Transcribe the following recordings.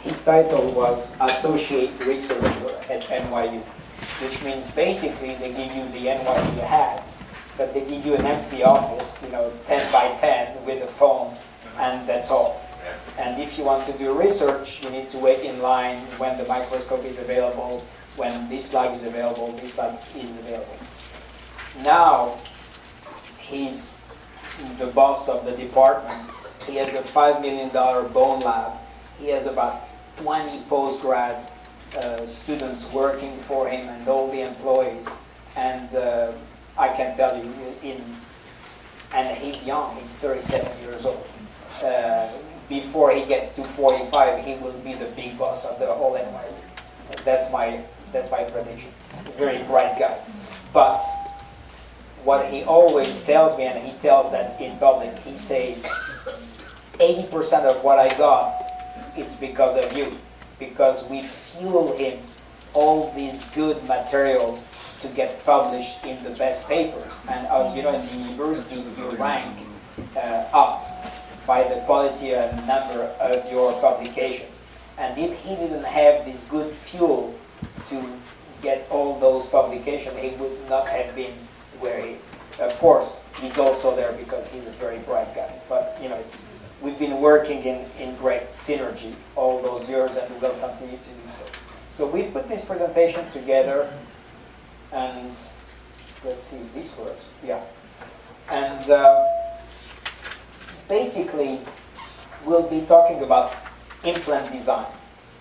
his title was Associate Researcher at NYU, which means basically they give you the NYU hat, but they give you an empty office, 10 by 10 with a phone, and that's all. And if you want to do research, you need to wait in line when the microscope is available, when this lab is available, this lab is available. Now, he's the boss of the department. He has a $5 million bone lab. He has about 20 postgrad students working for him and all the employees. And I can tell you, and he's young, he's 37 years old. Before he gets to 45, he will be the big boss of the whole NYU. That's my prediction. Very bright guy. But what he always tells me, and he tells that in public, he says, 80% of what I got is because of you. Because we fuel him all this good material to get published in the best papers. And as you know, in the university, you rank up by the quality and number of your publications. And if he didn't have this good fuel to get all those publications, he would not have been where he is. Of course, he's also there because he's a very bright guy. But we've been working in great synergy all those years, and we will continue to do so. So we've put this presentation together, and let's see if this works. Yeah. And basically, we'll be talking about implant design.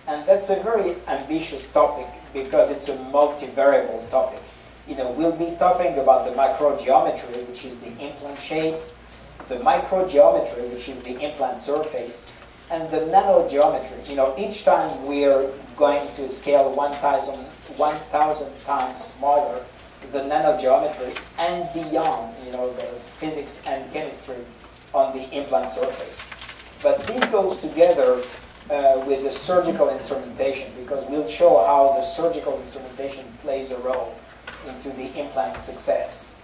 And that's a very ambitious topic because it's a multivariable topic. We'll be talking about the macrogeometry, which is the implant shape, the microgeometry, which is the implant surface, and the nanogeometry. Each time we're going to scale 1,000 times smaller, the nanogeometry and beyond, the physics and chemistry on the implant surface. But this goes together with the surgical instrumentation, because we'll show how the surgical instrumentation plays a role into the implant success.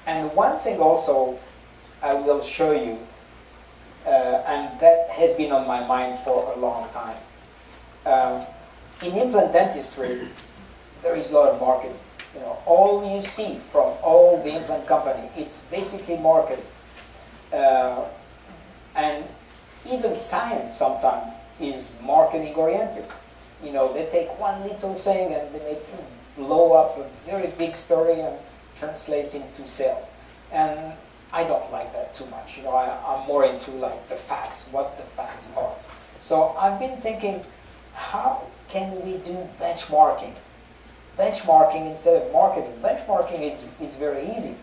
And one thing also I will show you, and that has been on my mind for a long time. In implant dentistry, there is a lot of marketing. All you see from all the implant company, it's basically marketing. And even science sometimes is marketing oriented. They take one little thing and they make blow up a very big story and translates into sales. And I don't like that too much. I'm more into the facts, what the facts are. So I've been thinking, how can we do benchmarking? Benchmarking instead of marketing. Benchmarking is very easy.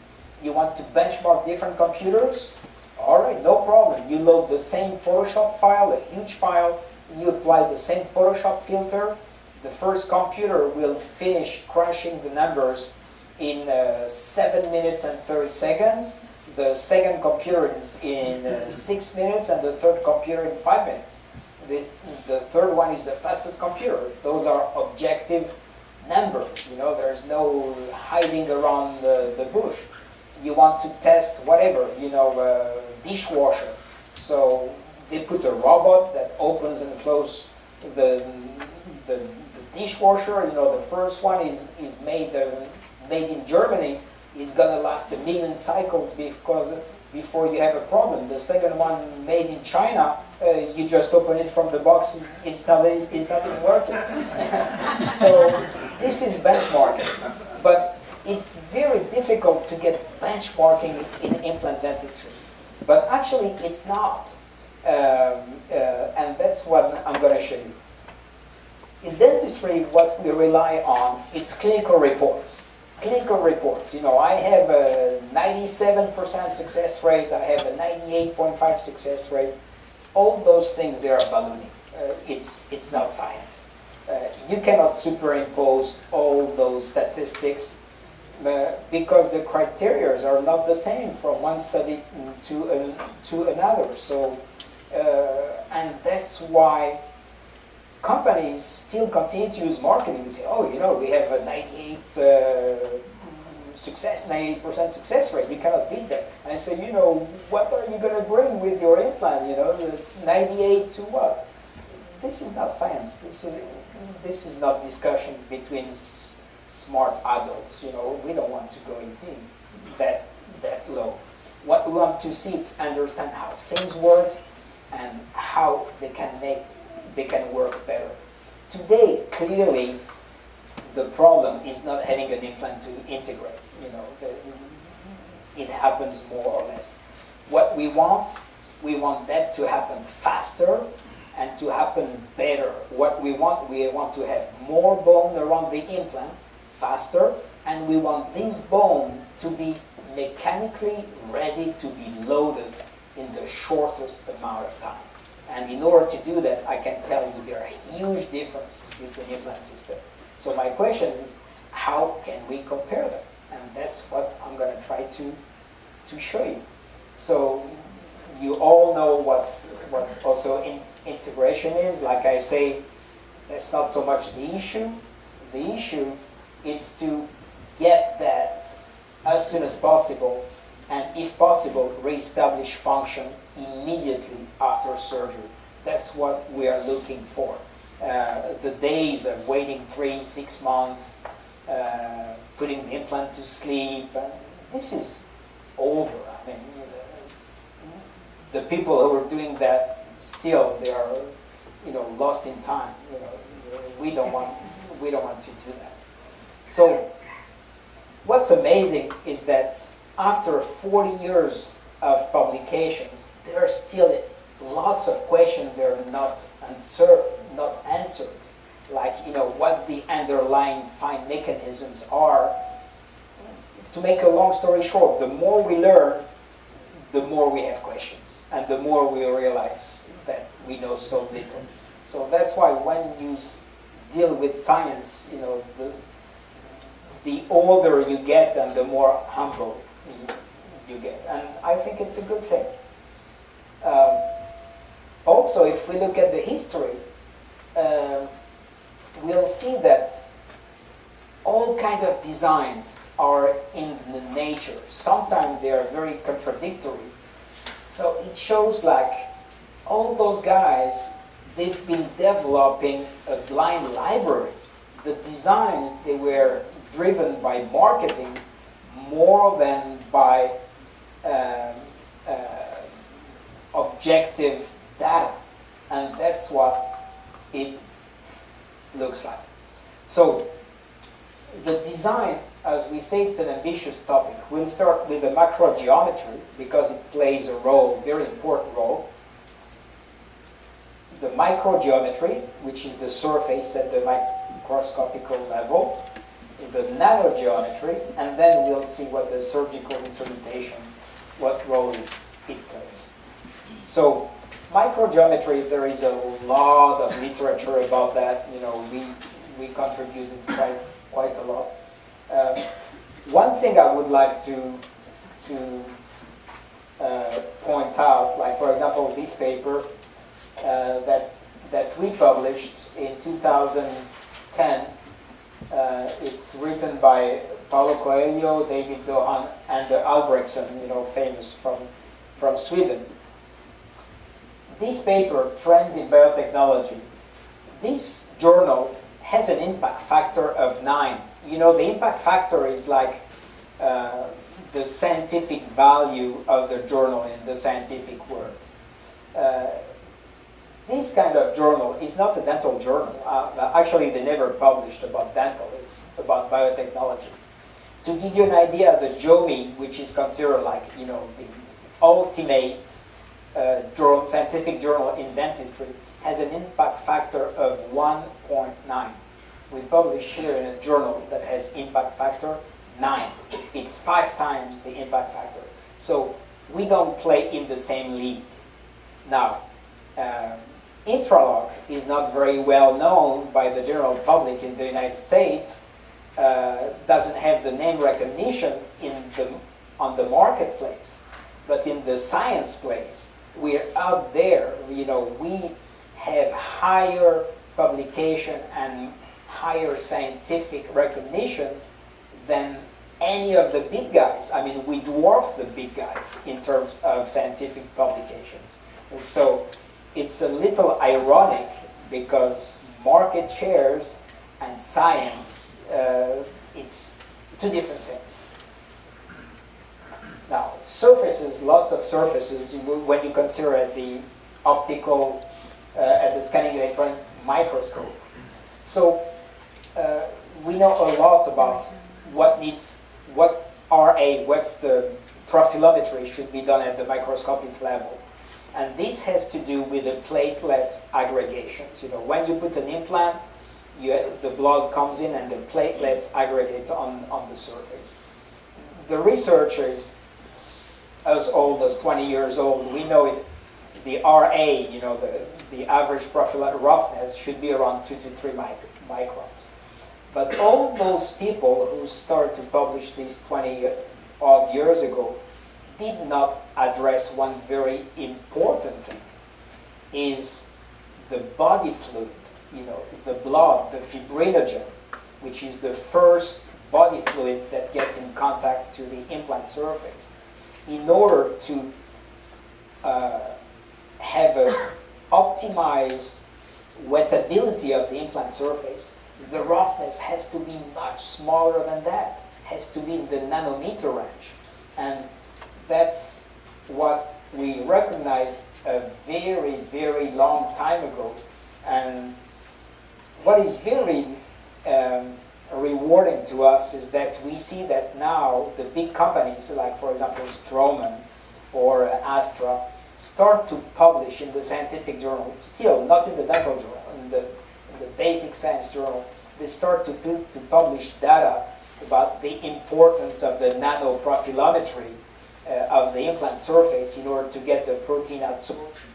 You want to benchmark different computers? All right, no problem. You load the same Photoshop file, a huge file, you apply the same Photoshop filter. The first computer will finish crunching the numbers in 7 minutes and 30 seconds. The second computer is in 6 minutes, and the third computer in 5 minutes. The third one is the fastest computer. Those are objective numbers. There's no hiding around the bush. You want to test whatever, dishwasher. So they put a robot that opens and closes the dishwasher. The first one is made in Germany. It's gonna last 1 million cycles before you have a problem. The second one made in China, you just open it from the box, it's not even working. So this is benchmarking, but it's very difficult to get benchmarking in implant dentistry. But actually, it's not, and that's what I'm going to show you. In dentistry, what we rely on, it's clinical reports. Clinical reports. I have a 97% success rate. I have a 98.5 success rate. All those things, they are ballooning. It's not science. You cannot superimpose all those statistics because the criteria are not the same from one study to another. So, and that's why companies still continue to use marketing. They say, we have a 98 success, 98% success rate. You cannot beat that. And I say, what are you going to bring with your implant? 98 to what? This is not science. This is not discussion between smart adults. We don't want to go into that low. What we want to see is understand how things work and how they can work better. Today, clearly, the problem is not having an implant to integrate. It happens more or less. What we want that to happen faster and to happen better. What we want to have more bone around the implant faster, and we want this bone to be mechanically ready to be loaded in the shortest amount of time. And in order to do that, I can tell you there are huge differences between implant systems. So my question is, how can we compare them? And that's what I'm going to try to show you. So you all know what's also integration is. Like I say, that's not so much the issue. The issue is to get that as soon as possible, and if possible, reestablish function immediately after surgery. That's what we are looking for. The days of waiting 3-6 months, putting the implant to sleep, this is over. I mean, the people who are doing that still, they are, lost in time. We don't want to do that. So, what's amazing is that after 40 years of publications, there are still lots of questions that are not answered. Like, what the underlying fine mechanisms are. To make a long story short, the more we learn, the more we have questions, and the more we realize that we know so little. So that's why when you deal with science, the older you get and the more humble you get. And I think it's a good thing. Also, if we look at the history, we'll see that all kinds of designs are in the nature. Sometimes they are very contradictory. So it shows like all those guys, they've been developing a blind library. The designs, they were driven by marketing more than by objective data. And that's what it looks like. So the design, as we say, it's an ambitious topic. We'll start with the macro geometry because it plays a role, very important role. The microgeometry, which is the surface at the microscopical level, the nanogeometry, and then we'll see what the surgical instrumentation, what role it plays. So, microgeometry, there is a lot of literature about that. We contributed quite a lot. One thing I would like to point out, like for example, this paper that we published in 2010. It's written by Paulo Coelho, David Dohan, and Albrechtsen, famous from Sweden. This paper, Trends in Biotechnology, this journal has an impact factor of 9. The impact factor is like the scientific value of the journal in the scientific world. This kind of journal is not a dental journal. Actually, they never published about dental. It's about biotechnology. To give you an idea, the JOMI, which is considered like, the ultimate scientific journal in dentistry, has an impact factor of 1.9. We publish here in a journal that has impact factor 9. It's 5 times the impact factor. So we don't play in the same league. Now, Intralock is not very well known by the general public in the United States, doesn't have the name recognition on the marketplace, but in the science place, we're up there. We have higher publication and higher scientific recognition than any of the big guys. I mean, we dwarf the big guys in terms of scientific publications. And so it's a little ironic because market shares and science, it's two different things. Now, surfaces, lots of surfaces, when you consider at the optical, at the scanning electron microscope. So we know a lot about what what's the profilometry should be done at the microscopic level. And this has to do with the platelet aggregations. You know, when you put an implant, the blood comes in and the platelets aggregate on the surface. The researchers, as old as 20 years old, we know it, the RA, you know, the average profile roughness should be around 2 to 3 microns. But all those people who started to publish these 20-odd years ago did not address one very important thing, is the body fluid, you know, the blood, the fibrinogen, which is the first body fluid that gets in contact to the implant surface. In order to have an optimized wettability of the implant surface, the roughness has to be much smaller than that, has to be in the nanometer range. And that's what we recognized a very, very long time ago. And what is very rewarding to us is that we see that now the big companies, like for example Straumann or Astra, start to publish in the scientific journal, still not in the dental journal, in the basic science journal, they start to publish data about the importance of the nanoprofilometry of the implant surface in order to get the protein absorption.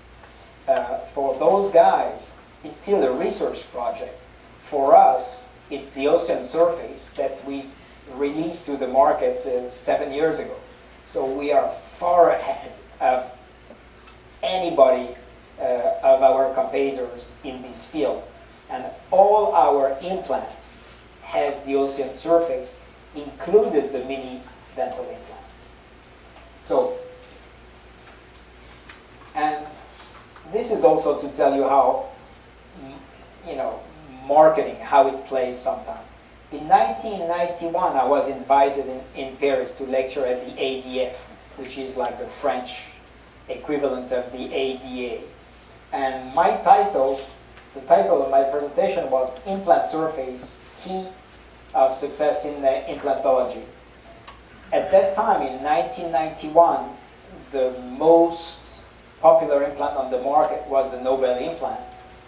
For those guys, it's still a research project. For us, it's the ocean surface that we released to the market 7 years ago. So we are far ahead of anybody of our competitors in this field. And all our implants has the ocean surface, included the mini dental implants. So, and this is also to tell you how, you know, marketing, how it plays sometimes. In 1991, I was invited in Paris to lecture at the ADF, which is like the French equivalent of the ADA. And my title, the title of my presentation was Implant Surface, Key of Success in Implantology. At that time, in 1991, the most popular implant on the market was the Nobel implant,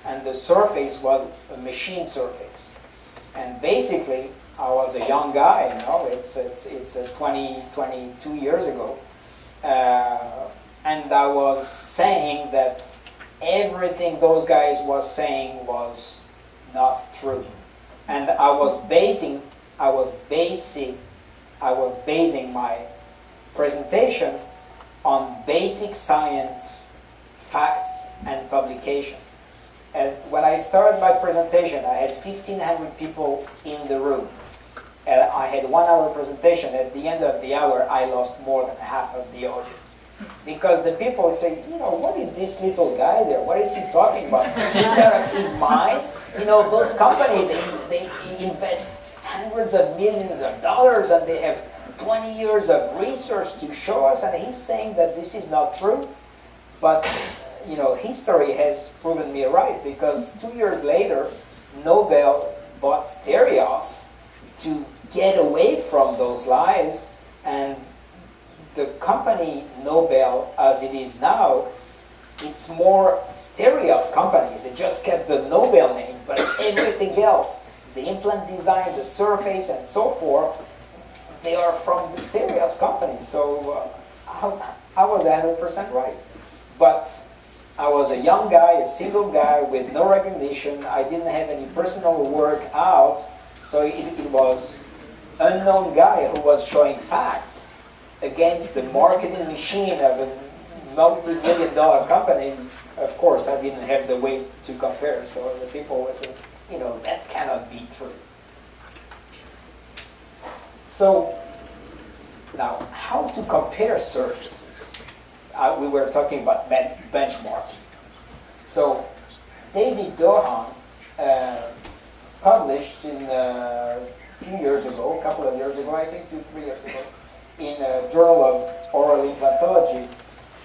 and the surface was a machine surface. And basically, I was a young guy, you know, it's 22 years ago, and I was saying that everything those guys was saying was not true. And I was basing my presentation on basic science, facts, and publication. And when I started my presentation, I had 1,500 people in the room. And I had 1 hour presentation. At the end of the hour, I lost more than half of the audience. Because the people say, you know, what is this little guy there? What is he talking about? He's out of his mind. You know, those companies, they invest hundreds of millions of dollars and they have 20 years of research to show us, and he's saying that this is not true. But, you know, history has proven me right, because 2 years later, Nobel bought Stereos to get away from those lies, and the company Nobel, as it is now, it's more Stereos company. They just kept the Nobel name, but everything else, the implant design, the surface, and so forth, they are from the Stereos company. So I was 100% right. But I was a young guy, a single guy with no recognition. I didn't have any personal work out, so it was unknown guy who was showing facts against the marketing machine of a multi-million-dollar companies. Of course, I didn't have the weight to compare, so the people were saying, you know, that cannot be true. So Now, how to compare surfaces? We were talking about benchmarking. So, David Dohan published a few years ago, a couple of years ago, I think 2-3 years ago, in a Journal of Oral Implantology,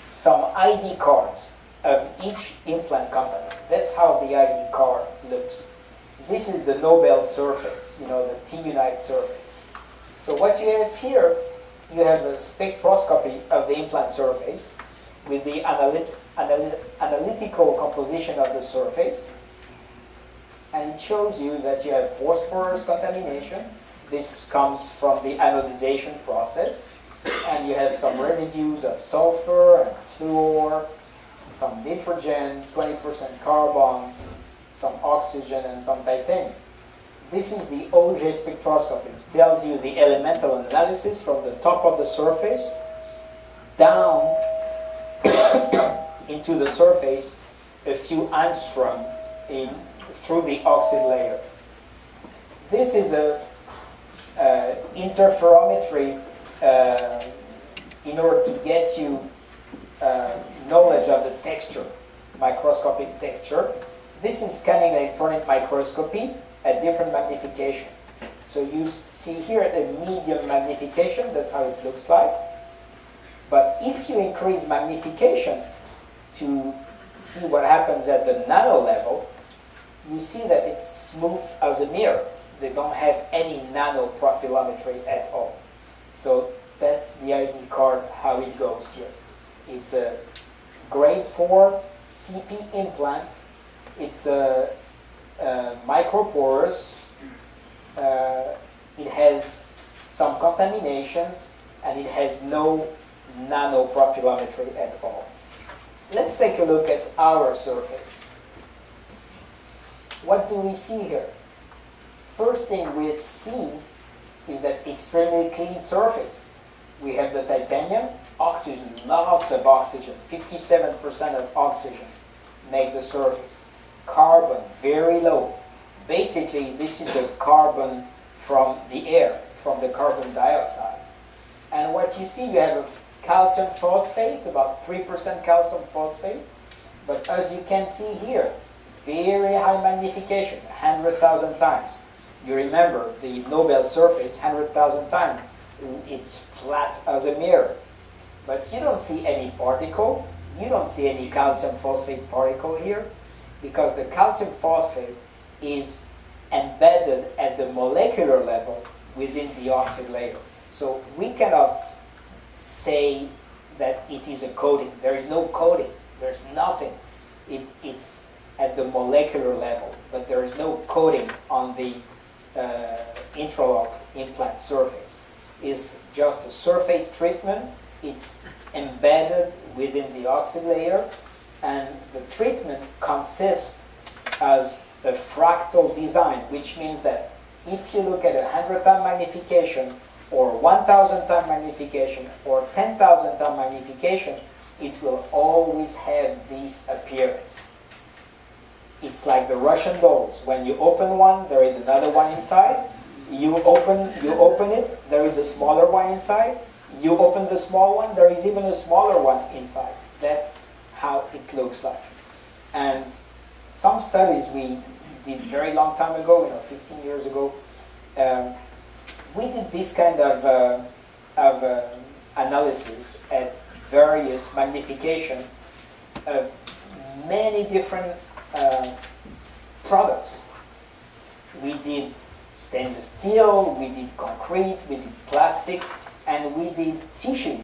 some ID cards of each implant company. That's how the ID card looks. This is the Nobel surface, the T-Unite surface. So what you have here, you have a spectroscopy of the implant surface with the analytical composition of the surface. And it shows you that you have phosphorus contamination. This comes from the anodization process. And you have some residues of sulfur and fluor, some nitrogen, 20% carbon, some oxygen, and some titanium. This is the OJ spectroscopy. It tells you the elemental analysis from the top of the surface down into the surface a few angstrom through the oxide layer. This is a interferometry in order to get you knowledge of the texture, microscopic texture. This is scanning electron microscopy at different magnification. So you see here a medium magnification, that's how it looks like. But if you increase magnification to see what happens at the nano level, you see that it's smooth as a mirror. They don't have any nano profilometry at all. So that's the ID card, how it goes here. It's a grade 4 CP implant. It's a microporous. It has some contaminations, and it has no nano profilometry at all. Let's take a look at our surface. What do we see here? First thing we see is that extremely clean surface. We have the titanium, oxygen, lots of oxygen, 57% of oxygen make the surface. Carbon, very low. Basically, this is the carbon from the air, from the carbon dioxide. And what you see, you have a calcium phosphate, about 3% calcium phosphate. But as you can see here, very high magnification, 100,000 times. You remember the Nobel surface, 100,000 times. It's flat as a mirror. But you don't see any particle. You don't see any calcium phosphate particle here, because the calcium phosphate is embedded at the molecular level within the oxide layer. So we cannot say that it is a coating. There is no coating. There's nothing. It's at the molecular level, but there is no coating on the intralock implant surface. It's just a surface treatment. It's embedded within the oxide layer, and the treatment consists as a fractal design, which means that if you look at 100-time magnification, or 1,000-time magnification, or 10,000-time magnification, it will always have this appearance. It's like the Russian dolls. When you open one, there is another one inside. You open it, there is a smaller one inside. You open the small one, there is even a smaller one inside. That's how it looks like. And some studies we did very long time ago, 15 years ago, we did this kind of analysis at various magnification of many different products. We did stainless steel, we did concrete, we did plastic, and we did tissue